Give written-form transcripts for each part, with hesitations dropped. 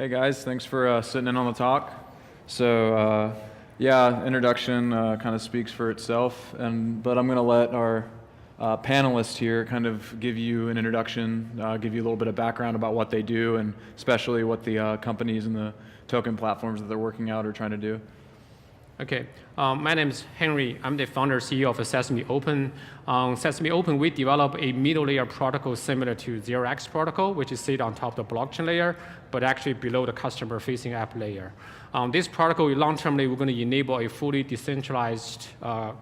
Hey guys, thanks for sitting in on the talk. So yeah, introduction kind of speaks for itself, but I'm going to let our panelists here kind of give you an introduction, give you a little bit of background about what they do, and especially what the companies and the token platforms that they're working out are trying to do. Okay, my name is Henry. I'm the founder CEO of SesameOpen. On SesameOpen, we develop a middle layer protocol similar to 0x protocol, which is sit on top of the blockchain layer, but actually below the customer-facing app layer. This protocol, long-termly, we're going to enable a fully decentralized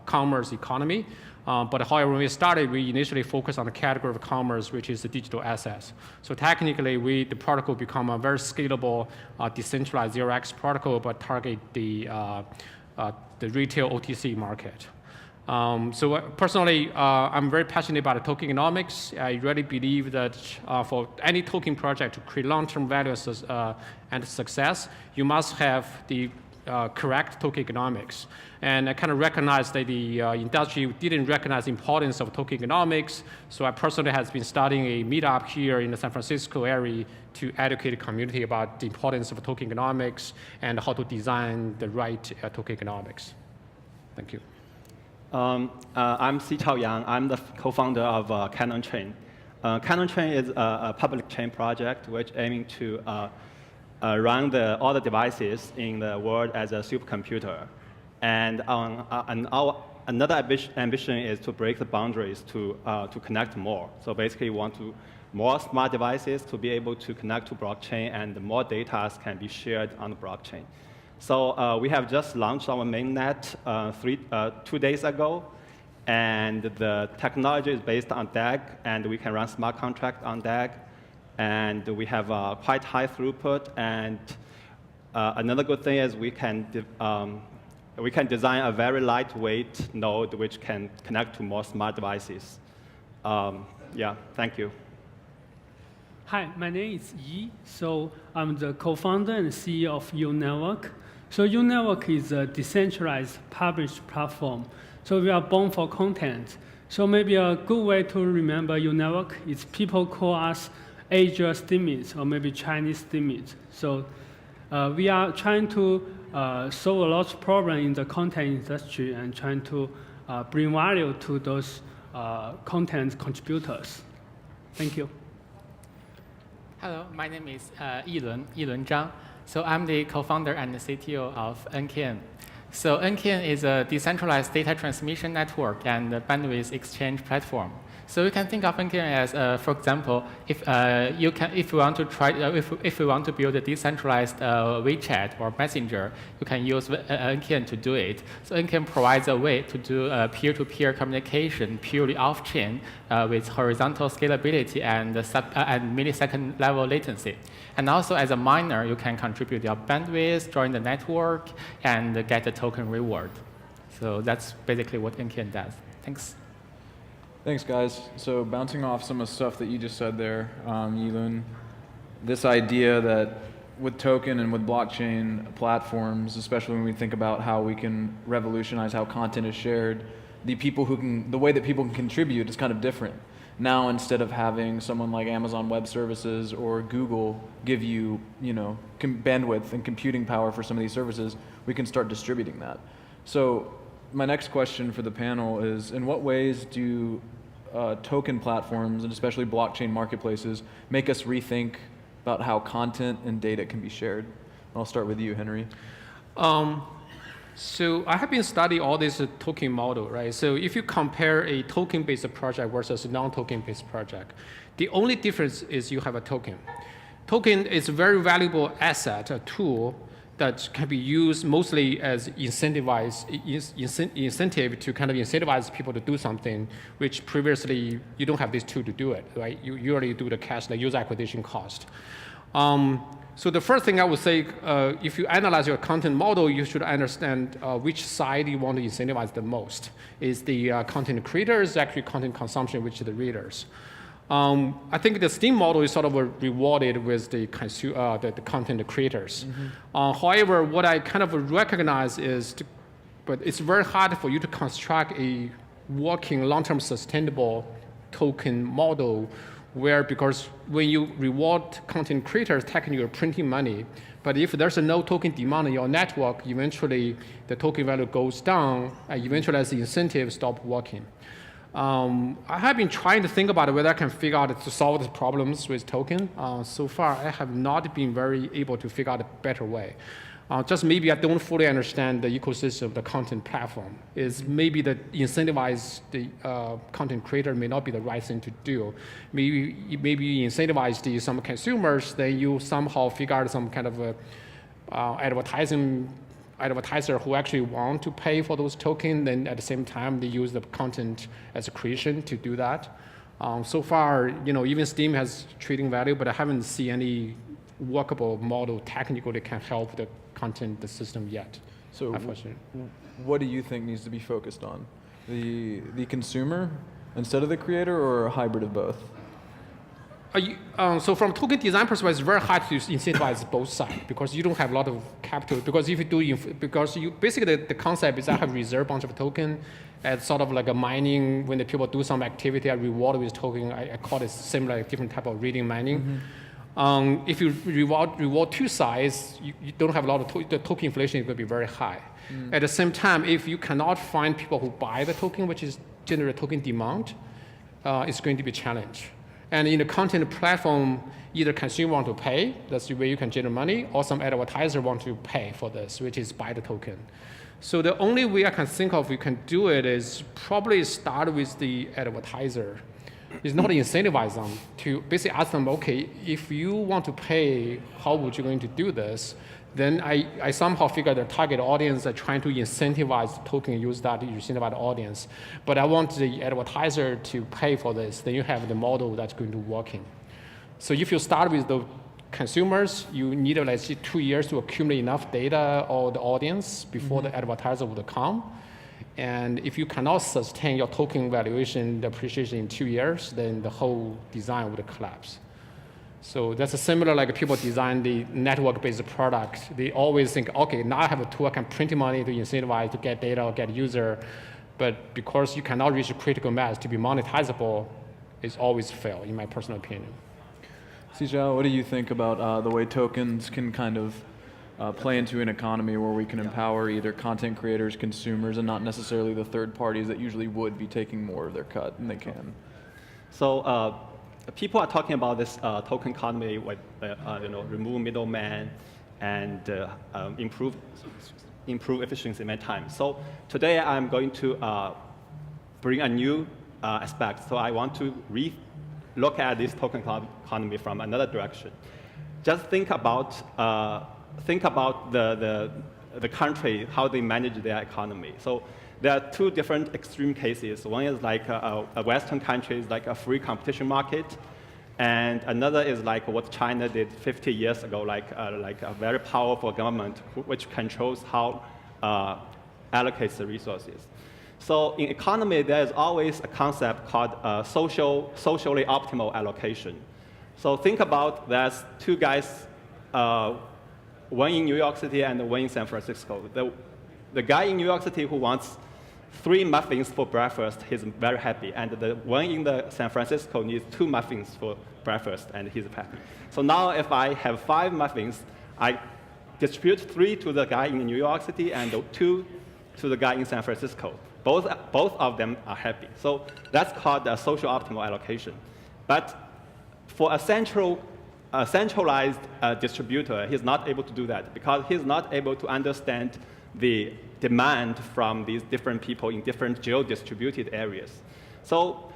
commerce economy. But however, when we started, we initially focused on the category of commerce, which is the digital assets. So technically, the protocol become a very scalable, decentralized 0x protocol, but target the retail OTC market. So personally, I'm very passionate about tokenomics. I really believe that for any token project to create long-term value and success, you must have the correct tokenomics. And I kind of recognize that the industry didn't recognize the importance of tokenomics. So I personally have been starting a meetup here in the San Francisco area to educate the community about the importance of tokenomics and how to design the right tokenomics. Thank you. I'm Sichao. I'm the co-founder of Canonchain. Canonchain is a public chain project which aiming to run all the devices in the world as a supercomputer. And another ambition is to break the boundaries to connect more. So basically, we want more smart devices to be able to connect to blockchain, and more data can be shared on the blockchain. So we have just launched our mainnet 2 days ago, and the technology is based on DAG, and we can run smart contract on DAG, and we have quite high throughput. And another good thing is we can design a very lightweight node which can connect to more smart devices. Yeah, thank you. Hi, my name is Yi. So I'm the co-founder and CEO of Yilun Network. So Yilun Network is a decentralized published platform. So we are born for content. So maybe a good way to remember Yilun Network is people call us Asia Steamit or maybe Chinese Steamit. So we are trying to solve a lot of problems in the content industry and trying to bring value to those content contributors. Thank you. Hello, my name is Yilun Zhang. So I'm the co-founder and the CTO of NKN. So NKN is a decentralized data transmission network and a bandwidth exchange platform. So you can think of NKN as, for example, if you want to build a decentralized WeChat or Messenger, you can use NKN to do it. So NKN provides a way to do peer-to-peer communication purely off-chain with horizontal scalability and millisecond level latency. And also, as a miner, you can contribute your bandwidth, join the network, and get a token reward. So that's basically what NKN does. Thanks. Thanks, guys. So bouncing off some of the stuff that you just said there, Yilun, this idea that with token and with blockchain platforms, especially when we think about how we can revolutionize how content is shared, the way that people can contribute is kind of different. Now, instead of having someone like Amazon Web Services or Google give you, bandwidth and computing power for some of these services, we can start distributing that. So my next question for the panel is, in what ways do token platforms, and especially blockchain marketplaces, make us rethink about how content and data can be shared? I'll start with you, Henry. So I have been studying all this token model, right? So if you compare a token-based project versus a non-token-based project, the only difference is you have a token. Token is a very valuable asset, a tool that can be used mostly as incentive to kind of incentivize people to do something, which previously you don't have this tool to do it, right? You usually do the cash, the user acquisition cost. So the first thing I would say, if you analyze your content model, you should understand which side you want to incentivize the most. Is the content creators, actually content consumption, which is the readers. I think the Steam model is sort of rewarded with the content creators. Mm-hmm. However, what I kind of recognize is, but it's very hard for you to construct a working long-term sustainable token model where because when you reward content creators, technically you're printing money. But if there's no token demand in your network, eventually the token value goes down, and eventually as the incentive stop working. I have been trying to think about whether I can figure out to solve the problems with token. So far, I have not been very able to figure out a better way. Just maybe I don't fully understand the ecosystem of the content platform. Is maybe the incentivize the content creator may not be the right thing to do. Maybe you incentivize some consumers, then you somehow figure out some kind of a, advertiser who actually want to pay for those tokens, then at the same time they use the content as a creation to do that. So far, even Steam has trading value, but I haven't seen any workable model technically that can help the content the system yet. So unfortunately. What do you think needs to be focused on? The consumer instead of the creator, or a hybrid of both? So from token design perspective, it's very hard to incentivize both sides because you don't have a lot of capital. Because if you do, basically the concept is I have reserved a bunch of token as sort of like a mining. When the people do some activity, I reward with token. I call it similar, different type of reading mining. Mm-hmm. If you reward two sides, you don't have a lot of the token inflation is going to be very high. Mm. At the same time, if you cannot find people who buy the token, which is generate token demand, it's going to be a challenge. And in the content platform, either consumer want to pay, that's the way you can generate money, or some advertiser want to pay for this, which is buy the token. So the only way I can think of we can do it is probably start with the advertiser. It's not incentivize them to basically ask them, okay, if you want to pay, how would you going to do this? Then I somehow figure the target audience are trying to incentivize the token, use that to incentivize the audience. But I want the advertiser to pay for this, then you have the model that's going to working. So if you start with the consumers, you need let's say 2 years to accumulate enough data or the audience before the advertiser would come. And if you cannot sustain your token valuation, the appreciation in 2 years, then the whole design would collapse. So that's a similar like people design the network-based product. They always think, okay, now I have a tool, I can print money to incentivize, to get data, or get user. But because you cannot reach a critical mass to be monetizable, it's always fail, in my personal opinion. Sichao, what do you think about the way tokens can kind of play into an economy where we can empower either content creators, consumers, and not necessarily the third parties that usually would be taking more of their cut than they can? So people are talking about this token economy with remove middleman and improve efficiency many times. So today I'm going to bring a new aspect. So I want to look at this token economy from another direction. Just think about the country, how they manage their economy. So there are two different extreme cases. One is like a Western country is like a free competition market, and another is like what China did 50 years ago, like a very powerful government which controls how allocates the resources. So in economy, there is always a concept called socially optimal allocation. So think about there's two guys, one in New York City and one in San Francisco. The guy in New York City who wants 3 muffins for breakfast, he's very happy. And the one in the San Francisco needs 2 muffins for breakfast, and he's happy. So now if I have 5 muffins, I distribute 3 to the guy in New York City and 2 to the guy in San Francisco. Both of them are happy. So that's called a social optimal allocation. But for a centralized distributor, he's not able to do that because he's not able to understand the demand from these different people in different geo-distributed areas. So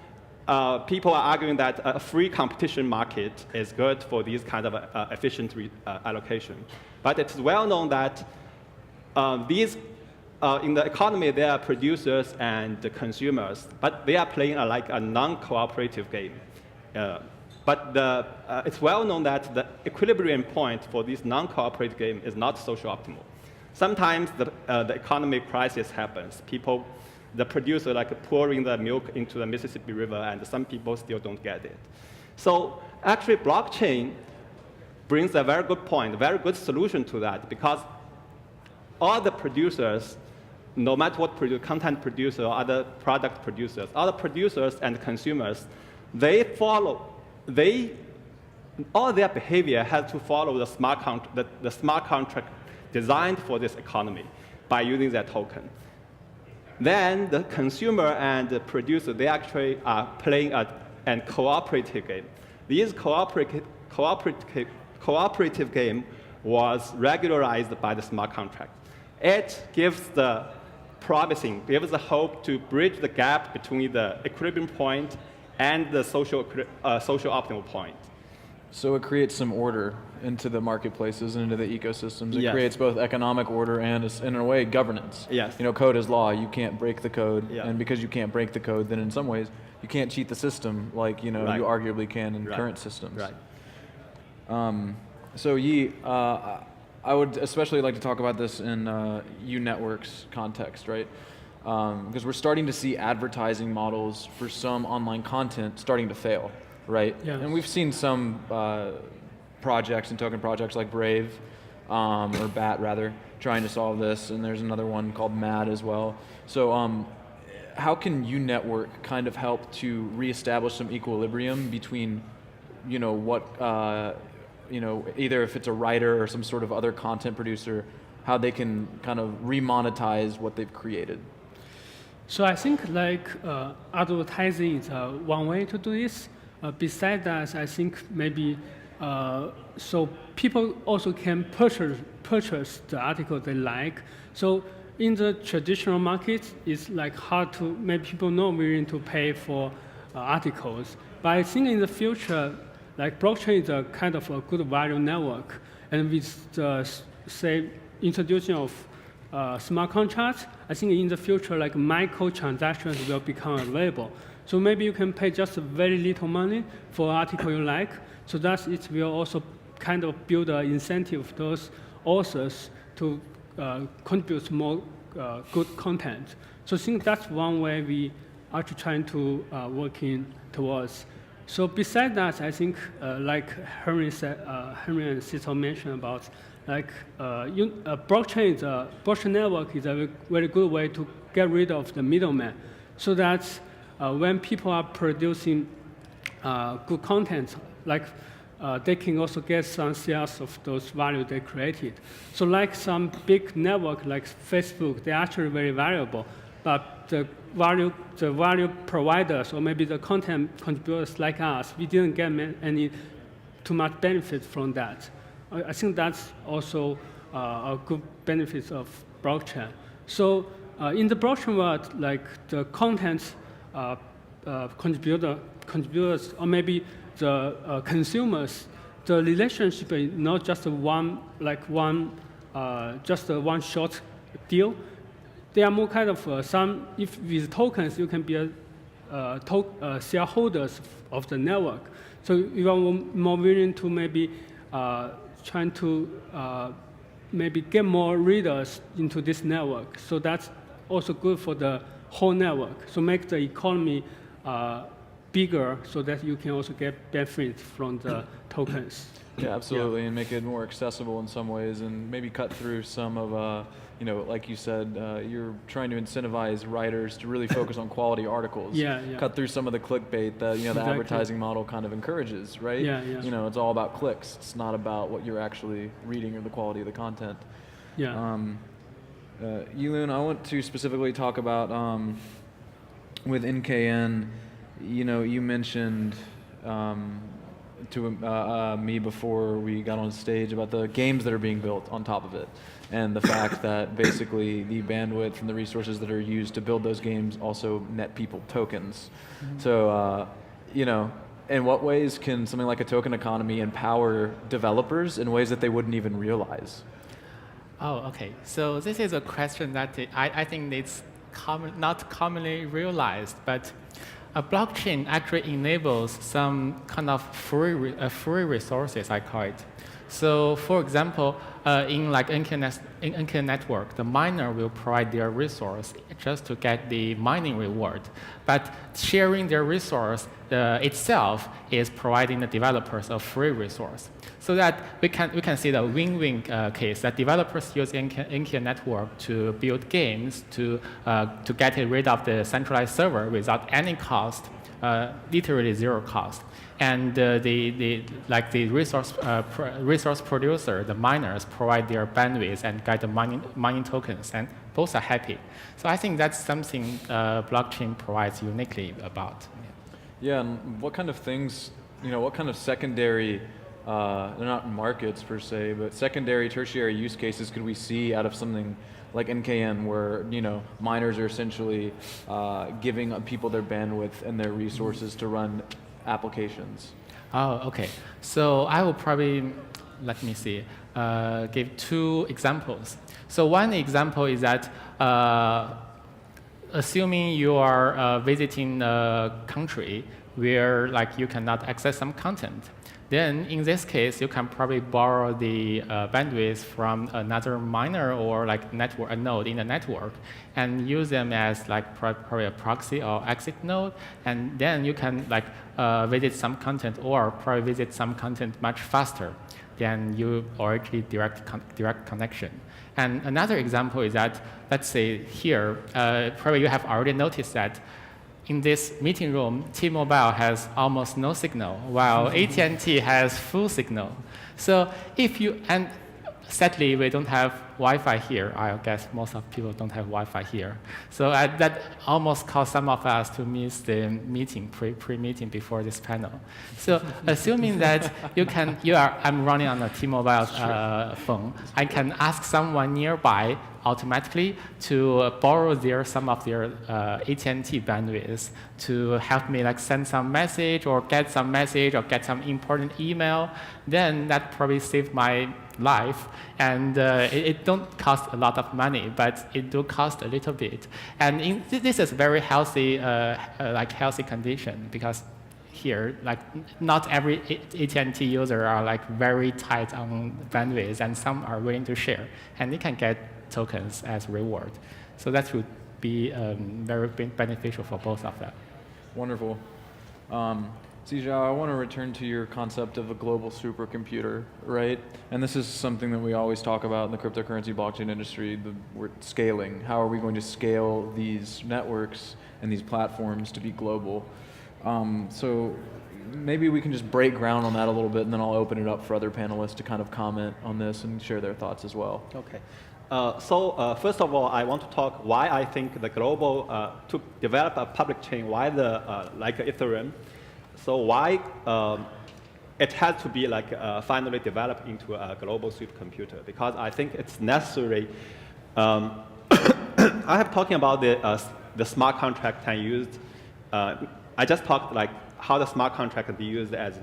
people are arguing that a free competition market is good for these kind of efficient allocation. But it's well known that in the economy, there are producers and the consumers, but they are playing like a non-cooperative game. But it's well known that the equilibrium point for this non-cooperative game is not social optimal. Sometimes the economic crisis happens. The producer like pouring the milk into the Mississippi River, and some people still don't get it. So actually, blockchain brings a very good point, a very good solution to that, because all the producers, no matter what content producer or other product producers, all the producers and consumers, they follow all their behavior has to follow the smart contract designed for this economy by using that token. Then the consumer and the producer, they actually are playing a cooperative game. This cooperative game was regularized by the smart contract. It gives the hope to bridge the gap between the equilibrium point and the social optimal point. So it creates some order into the marketplaces and into the ecosystems. It Yes. creates both economic order and, in a way, governance. Yes. You know, code is law. You can't break the code. Yeah. And because you can't break the code, then in some ways, you can't cheat the system like, you know, Right. you arguably can in Right. current systems. Right. So Yi, I would especially like to talk about this in U-Network's context, right? Because we're starting to see advertising models for some online content starting to fail, right? Yes. And we've seen some projects and token projects like Brave, or Bat rather, trying to solve this, and there's another one called Mad as well. So how can U-Network kind of help to reestablish some equilibrium between, you know, what, you know, either if it's a writer or some sort of other content producer, how they can kind of remonetize what they've created? So I think like advertising is one way to do this. Besides that, I think maybe so people also can purchase the article they like. So in the traditional market, it's like hard to maybe people not willing to pay for articles. But I think in the future, like blockchain is a kind of a good value network, and with the say introduction of smart contracts, I think in the future, like microtransactions will become available. So maybe you can pay just very little money for an article you like. So that it will also kind of build an incentive for those authors to contribute more good content. So I think that's one way we are trying to working towards. So besides that, I think like Henry and Sichao mentioned about, like blockchain network is a very good way to get rid of the middleman, so that when people are producing good content, like they can also get some shares of those value they created. So like some big network like Facebook, they're actually very valuable, but the value providers or maybe the content contributors like us, we didn't get any too much benefit from that. I think that's also a good benefit of blockchain. So in the blockchain world, like the content contributors or maybe the consumers, the relationship is not just just one short deal. They are more kind of if with tokens, you can be shareholders of the network. So you are more willing to maybe trying to maybe get more readers into this network. So that's also good for the whole network. So make the economy bigger so that you can also get benefit from the tokens. Yeah, absolutely, and make it more accessible in some ways, and maybe cut through some of, you know, like you said, you're trying to incentivize writers to really focus on quality articles. Yeah. Cut through some of the clickbait that, you know, the Exactly. advertising model kind of encourages, right? Yeah. You know, it's all about clicks. It's not about what you're actually reading or the quality of the content. Yeah. Yilun, I want to specifically talk about with NKN. You know, you mentioned to me before we got on stage about the games that are being built on top of it, and the fact that basically the bandwidth and the resources that are used to build those games also net people tokens. Mm-hmm. So, you know, in what ways can something like a token economy empower developers in ways that they wouldn't even realize? Oh, okay. So this is a question that I think it's not commonly realized, but a blockchain actually enables some kind of free resources, I call it. So for example, in like NK network, the miner will provide their resource just to get the mining reward. But sharing their resource itself is providing the developers a free resource. So that we can see the win-win case that developers use NK network to build games to get rid of the centralized server without any cost literally zero cost. And the resource producer, the miners, provide their bandwidth and get the mining tokens, and both are happy. So I think that's something blockchain provides uniquely about. Yeah, and what kind of things, what kind of secondary, they're not markets per se, but secondary, tertiary use cases could we see out of something like NKN, where miners are essentially giving people their bandwidth and their resources to run applications? Oh, okay. So I will probably, let me see, give two examples. So one example is that assuming you are visiting a country where you cannot access some content, then in this case, you can probably borrow the bandwidth from another miner or a node in the network and use them as probably a proxy or exit node. And then you can visit some content or probably visit some content much faster than you already direct connection. And another example is that, let's say here, probably you have already noticed that in this meeting room, T-Mobile has almost no signal, while AT&T has full signal. So and sadly, we don't have Wi-Fi here. I guess most of people don't have Wi-Fi here. So that almost caused some of us to miss the meeting, pre-meeting before this panel. So assuming that I'm running on a T-Mobile phone, I can ask someone nearby automatically to borrow some of their AT&T bandwidth to help me send some message or get some message or get some important email. Then that probably saved my life, and it don't cost a lot of money, but it do cost a little bit. And this is very healthy, healthy condition, because here, not every AT&T user are very tight on bandwidth, and some are willing to share, and they can get tokens as reward. So that would be very beneficial for both of them. Wonderful. Sichao, I want to return to your concept of a global supercomputer, right? And this is something that we always talk about in the cryptocurrency blockchain industry, we're scaling. How are we going to scale these networks and these platforms to be global? So maybe we can just break ground on that a little bit, and then I'll open it up for other panelists to kind of comment on this and share their thoughts as well. Okay. First of all, I want to talk why I think the global, to develop a public chain, why like Ethereum, so why it has to be finally developed into a global supercomputer, because I think it's necessary. I have talking about the smart contract can use. I just talked how the smart contract can be used as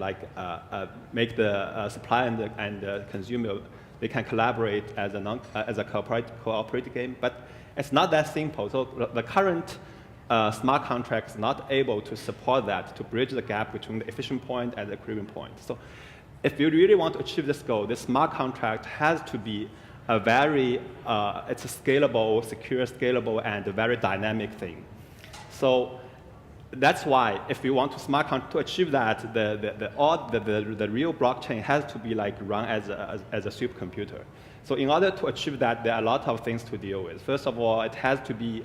make the supplier and the consumer, they can collaborate as a cooperative game, but it's not that simple. So the current smart contract is not able to support that, to bridge the gap between the efficient point and the equilibrium point. So if you really want to achieve this goal, this smart contract has to be a very, it's a scalable, secure, scalable, and a very dynamic thing. So that's why if we want to achieve that, the real blockchain has to be run as a supercomputer. So in order to achieve that, there are a lot of things to deal with. First of all, it has to be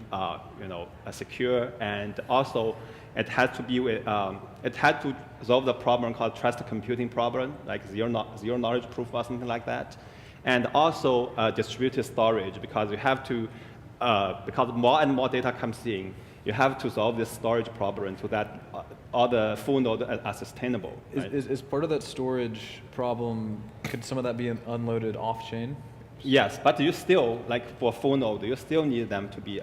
secure, and also it has to be it had to solve the problem called trusted computing problem, like zero knowledge proof or something like that, and also distributed storage, because you have to because more and more data comes in. You have to solve this storage problem so that all the full nodes are sustainable. Right? Is part of that storage problem, could some of that be unloaded off-chain? Yes, but you still, for full node, you still need them to be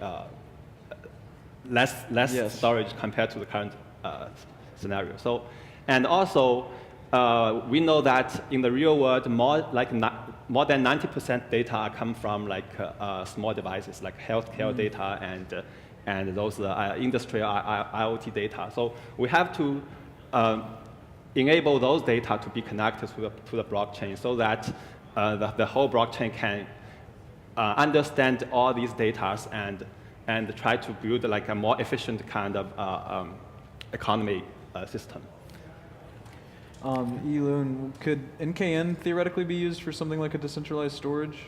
less yes. storage compared to the current scenario. So, and also, we know that in the real world, more than 90% data come from small devices, like healthcare data and those industrial IoT data. So we have to enable those data to be connected to the blockchain, so that the whole blockchain can understand all these data and try to build a more efficient kind of economy system. Yilun, could NKN theoretically be used for something like a decentralized storage?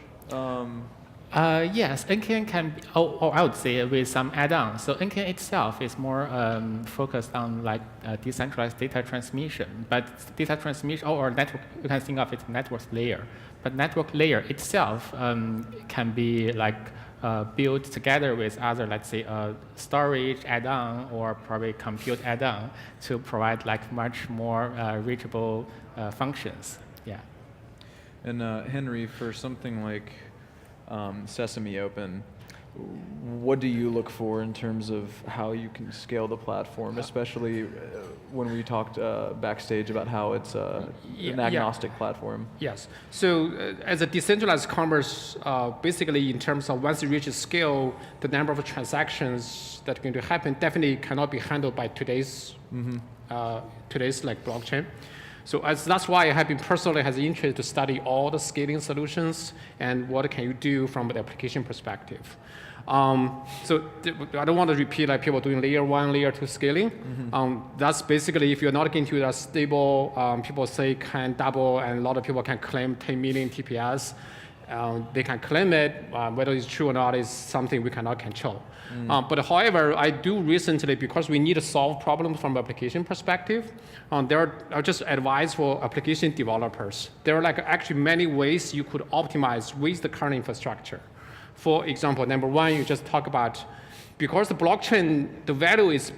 Yes, NKN can, or I would say with some add-ons. So NKN itself is more focused on like decentralized data transmission, but data transmission or network, you can think of it network layer. But network layer itself can be like built together with other, let's say, storage add-on or probably compute add-on to provide like much more reachable functions. Yeah. And Henry, for something like SesameOpen, what do you look for in terms of how you can scale the platform, especially when we talked backstage about how it's an agnostic platform? Yes. So as a decentralized commerce, basically in terms of once it reaches scale, the number of transactions that are going to happen definitely cannot be handled by today's like blockchain. So that's why I have been personally has interest to study all the scaling solutions and what can you do from the application perspective. So I don't want to repeat like people doing layer 1, layer 2 scaling. That's basically if you're not getting to that stable, people say can double and a lot of people can claim 10 million TPS. They can claim it, whether it's true or not is something we cannot control. But however, I do recently, because we need to solve problems from application perspective, there are just advice for application developers. There are like actually many ways you could optimize with the current infrastructure. For example, number one, you just talk about, because the blockchain, the value is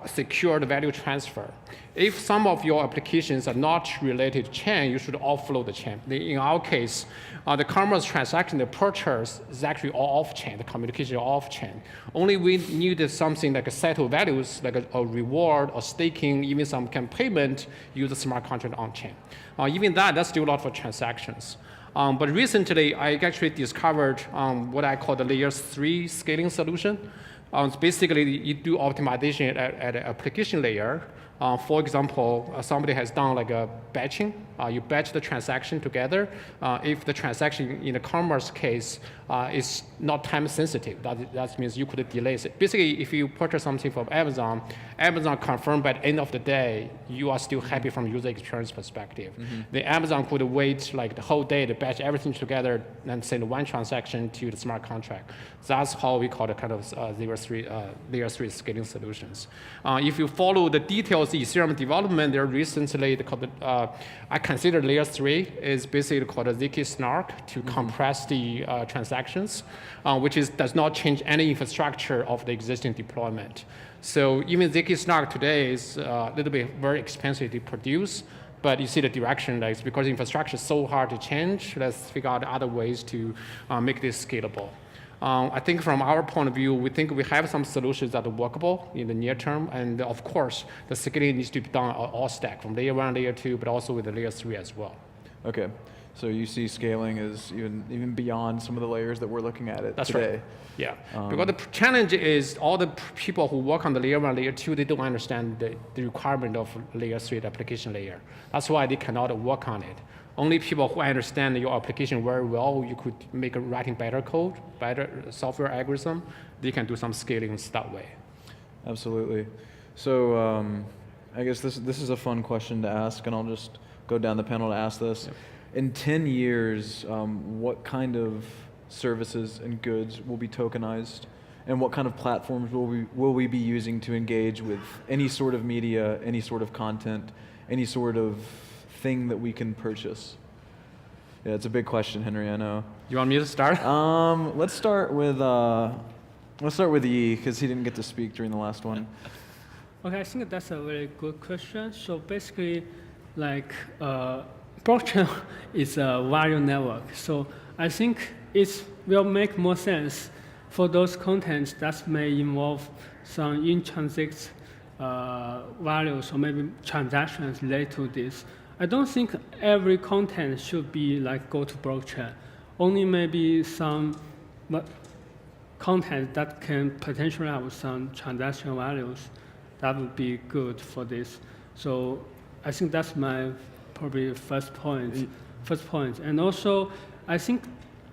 secure, the value transfer. If some of your applications are not related to chain, you should offload the chain. In our case, the commerce transaction, the purchase is actually all off-chain, the communication is off-chain. Only we needed something like a set of values, like a reward or staking, even some payment, use a smart contract on-chain. Even that's still a lot for transactions. But recently, I actually discovered what I call the layer 3 scaling solution. It's basically, you do optimization at an application layer. For example, somebody has done like a batching. You batch the transaction together. If the transaction in the commerce case is not time sensitive, that means you could delay it. Basically, if you purchase something from Amazon, Amazon confirmed by the end of the day, you are still happy from user experience perspective. The Amazon could wait like the whole day to batch everything together and send one transaction to the smart contract. That's how we call it kind of layer 3 scaling solutions. If you follow the details of Ethereum development, there recently called I consider layer 3 is basically called a ZK snark to compress the transactions, which does not change any infrastructure of the existing deployment. So even ZK snark today is a little bit very expensive to produce, but you see the direction, like, it's because infrastructure is so hard to change. Let's figure out other ways to make this scalable. I think from our point of view, we think we have some solutions that are workable in the near term. And of course, the scaling needs to be done all stack from layer 1, layer 2, but also with the layer 3 as well. Okay. So you see scaling is even beyond some of the layers that we're looking at That's today. Right. Yeah, because the challenge is all the people who work on the layer 1, layer 2, they don't understand the requirement of layer 3, the application layer. That's why they cannot work on it. Only people who understand your application very well, you could make writing better code, better software algorithm, they can do some scaling that way. Absolutely. So I guess this is a fun question to ask, and I'll just go down the panel to ask this. Yep. In 10 years, what kind of services and goods will be tokenized, and what kind of platforms will we be using to engage with any sort of media, any sort of content, any sort of thing that we can purchase? Yeah, it's a big question, Henry, I know. You want me to start? Let's start with Yi, because he didn't get to speak during the last one. Okay, I think that's a very good question. So basically, like, blockchain is a value network. So I think it will make more sense for those contents that may involve some intrinsic values or maybe transactions related to this. I don't think every content should be like go to blockchain. Only maybe some content that can potentially have some transaction values, that would be good for this. So I think that's my probably first point. And also, I think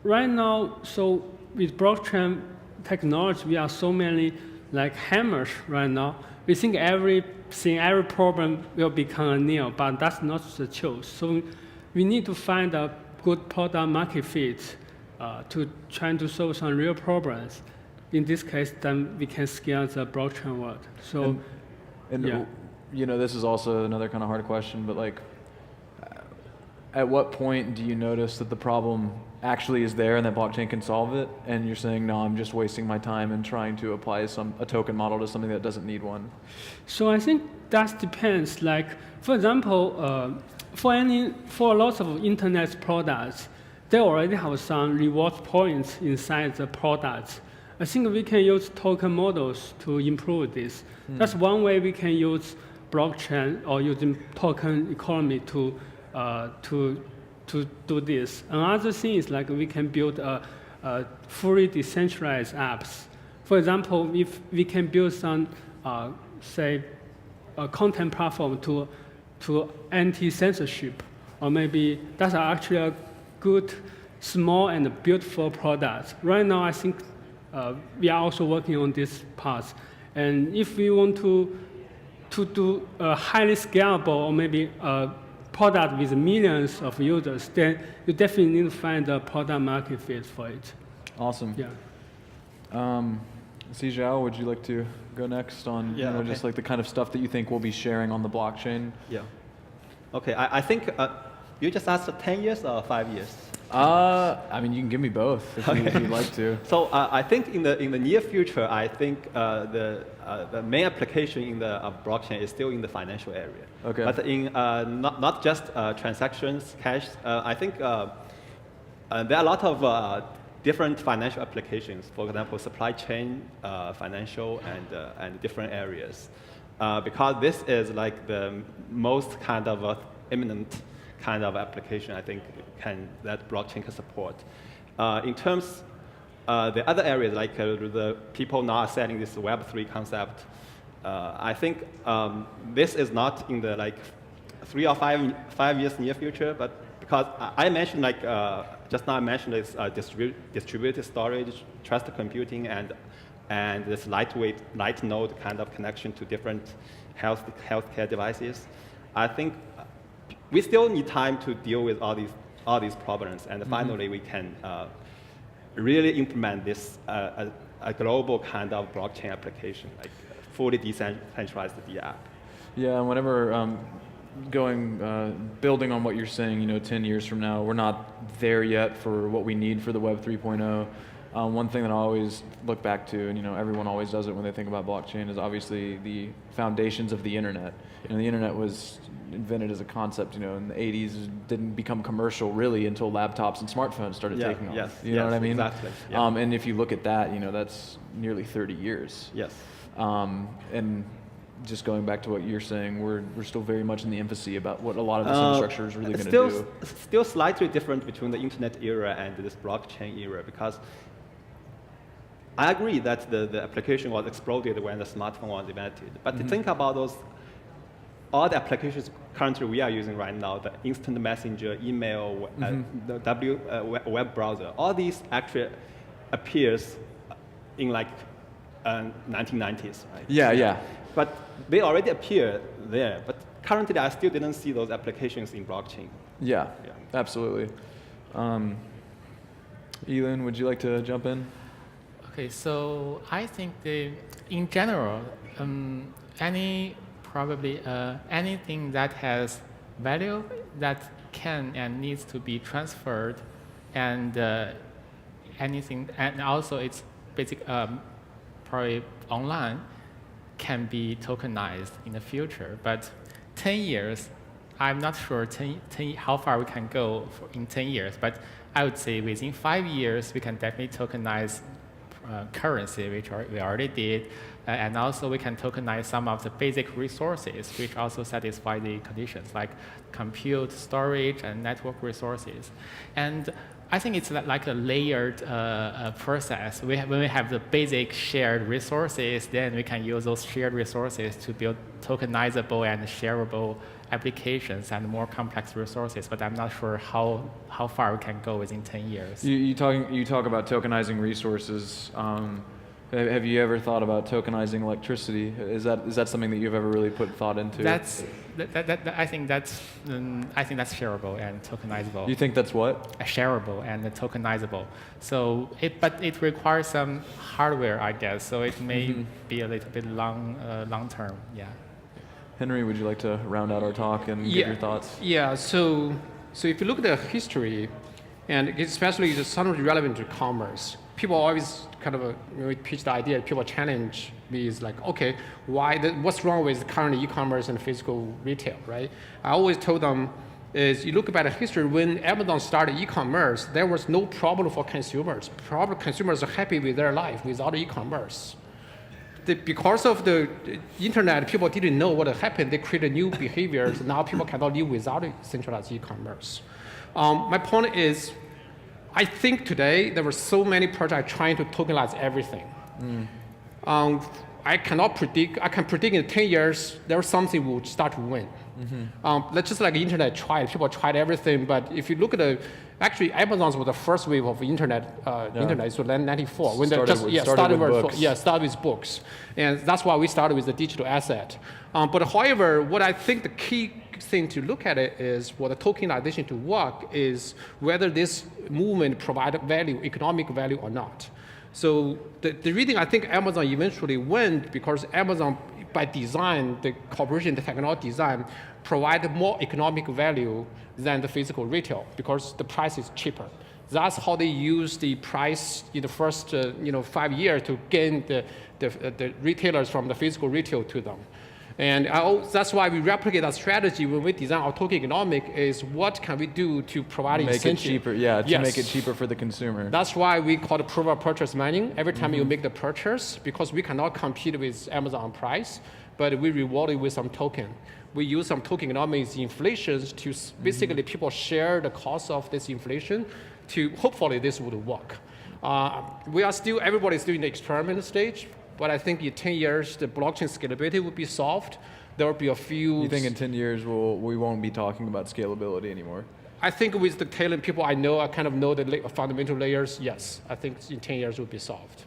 right now, so with blockchain technology, we are so many like hammers right now. We think every problem will become a nail, but that's not the truth. So we need to find a good product market fit trying to solve some real problems. In this case, then we can scale the blockchain world. So, And yeah. you know, this is also another kind of hard question, but like, at what point do you notice that the problem actually is there and that blockchain can solve it, and you're saying, no, I'm just wasting my time and trying to apply a token model to something that doesn't need one? So I think that depends. Like, for example, for lots of internet products, they already have some reward points inside the products. I think we can use token models to improve this. That's one way we can use blockchain or using token economy to do this. Another thing is like we can build a fully decentralized apps. For example, if we can build some, say, a content platform to anti-censorship, or maybe that's actually a good, small and beautiful product. Right now, I think we are also working on this part. And if we want to do a highly scalable or maybe a product with millions of users, then you definitely need to find a product market fit for it. Awesome. Yeah. Sichao, would you like to go next on just like the kind of stuff that you think we'll be sharing on the blockchain? Yeah. Okay, I think you just asked 10 years or 5 years? I mean, you can give me both if you'd like to. So I think in the near future, I think the main application in the blockchain is still in the financial area. Okay. But in not just transactions, cash. I think there are a lot of different financial applications. For example, supply chain, financial, and different areas. Because this is like the most kind of imminent kind of application I think that blockchain can support. In terms the other areas, like the people now are selling this Web3 concept, I think this is not in the like 3 or 5 years near future, but because I mentioned like just now I mentioned this distributed storage, trusted computing, and this light node kind of connection to different healthcare devices. I think we still need time to deal with all these problems, and finally we can really implement this a global kind of blockchain application, like fully decentralized app. Yeah, and whenever building on what you're saying, 10 years from now, we're not there yet for what we need for the Web 3.0. One thing that I always look back to, and everyone always does it when they think about blockchain, is obviously the foundations of the internet. The internet was invented as a concept, in the 80s, didn't become commercial really until laptops and smartphones started taking off. Yes, you know what I mean? Exactly. Yeah. And if you look at that, that's nearly 30 years. Yes. And just going back to what you're saying, we're still very much in the infancy about what a lot of this infrastructure is really going to do. Still slightly different between the internet era and this blockchain era, because I agree that the application was exploded when the smartphone was invented. But to think about all the applications currently we are using right now, the instant messenger, email, the web browser, all these actually appears in like 1990s, right? Yeah. But they already appear there. But currently, I still didn't see those applications in blockchain. Yeah. Absolutely. Yilun, would you like to jump in? Okay, so I think in general, anything that has value that can and needs to be transferred, and anything, and also it's probably online, can be tokenized in the future. But 10 years, I'm not sure how far we can go in 10 years, but I would say within 5 years, we can definitely tokenize currency, which we already did, and also we can tokenize some of the basic resources, which also satisfy the conditions, like compute, storage, and network resources. And I think it's like a layered process. When we have the basic shared resources, then we can use those shared resources to build tokenizable and shareable applications and more complex resources. But I'm not sure how far we can go within 10 years. You talk about tokenizing resources. Have you ever thought about tokenizing electricity? Is that something that you've ever really put thought into? I think that's shareable and tokenizable. You think that's what? Shareable and tokenizable. So but it requires some hardware, I guess. So it may be a little bit long term. Yeah. Henry, would you like to round out our talk and give your thoughts? Yeah. So if you look at the history, and especially it's somewhat relevant to commerce, people always kind of pitch the idea. People challenge me is like, okay, what's wrong with current e-commerce and physical retail, right? I always told them is you look at the history when Amazon started e-commerce, there was no problem for consumers. Consumers are happy with their life without e-commerce. Because of the internet, people didn't know what happened. They created new behaviors. Now people cannot live without centralized e-commerce. My point is, I think today there were so many projects trying to tokenize everything. I cannot predict. I can predict in 10 years there's something will start to win. Let's just like the internet tried. People tried everything, but if you look at actually Amazon was the first wave of internet. Internet, so then 94 when started with books, and that's why we started with the digital asset. But however, what I think the key thing to look at it is for the tokenization to work is whether this movement provides value, economic value or not. So the reason I think Amazon eventually went because Amazon by design, the corporation, the technology design, provide more economic value than the physical retail because the price is cheaper. That's how they use the price in the first 5 years to gain the retailers from the physical retail to them. And that's why we replicate that strategy when we design our token economic is what can we do to provide make incentive. It cheaper, to make it cheaper for the consumer. That's why we call it proof of purchase mining. Every time you make the purchase, because we cannot compete with Amazon price, but we reward it with some token. We use some token economics inflations to basically people share the cost of this inflation to hopefully this would work. Everybody's still in the experiment stage. But I think in 10 years, the blockchain scalability will be solved. There will be a few. You think in 10 years we won't be talking about scalability anymore? I think with the talent people I know, I kind of know the fundamental layers. Yes, I think in 10 years it will be solved.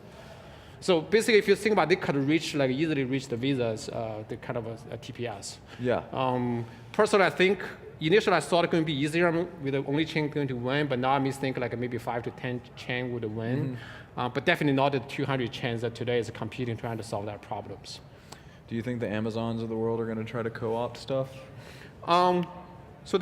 So basically, if you think about it, they could easily reach the visas, the kind of a TPS. Yeah. Personally, I think initially I thought it going to be easier with the only chain going to win, but now I think like maybe 5 to 10 chain would win. But definitely not the 200 chains that today is competing trying to solve their problems. Do you think the Amazons of the world are going to try to co-opt stuff? So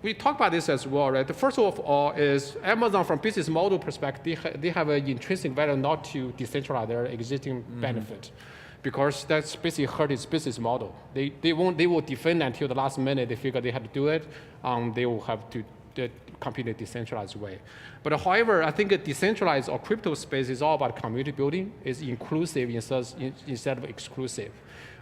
we talk about this as well, right? The first of all is Amazon from business model perspective, they have an intrinsic value not to decentralize their existing benefit. Because that's basically hurt its business model. They will defend until the last minute. They figure they have to do it. They will have to compete in a decentralized way. But however, I think a decentralized or crypto space is all about community building. It's inclusive instead of exclusive.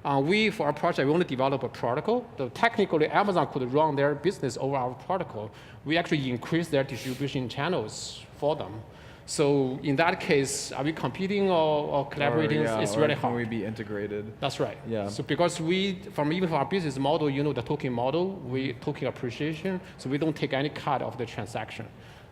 For our project, we want to develop a protocol. Technically, Amazon could run their business over our protocol. We actually increase their distribution channels for them. So in that case, are we competing or collaborating? It's really hard. Can we be integrated? That's right. Yeah. So because even for our business model, the token model, we token appreciation, so we don't take any cut of the transaction.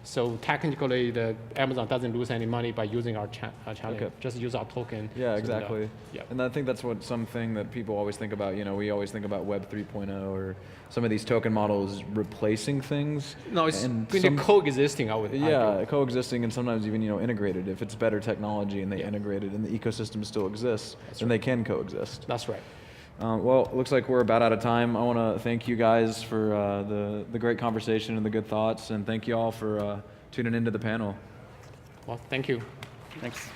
So technically, the Amazon doesn't lose any money by using our channel. Okay. Just use our token. Yeah, exactly. And I think that's something that people always think about. We always think about Web 3.0 or some of these token models replacing things. No, it's coexisting. I would argue. Coexisting and sometimes even integrated. If it's better technology and they integrate it and the ecosystem still exists, then they can coexist. That's right. Well, it looks like we're about out of time. I want to thank you guys for the great conversation and the good thoughts, and thank you all for tuning into the panel. Well, thank you. Thanks.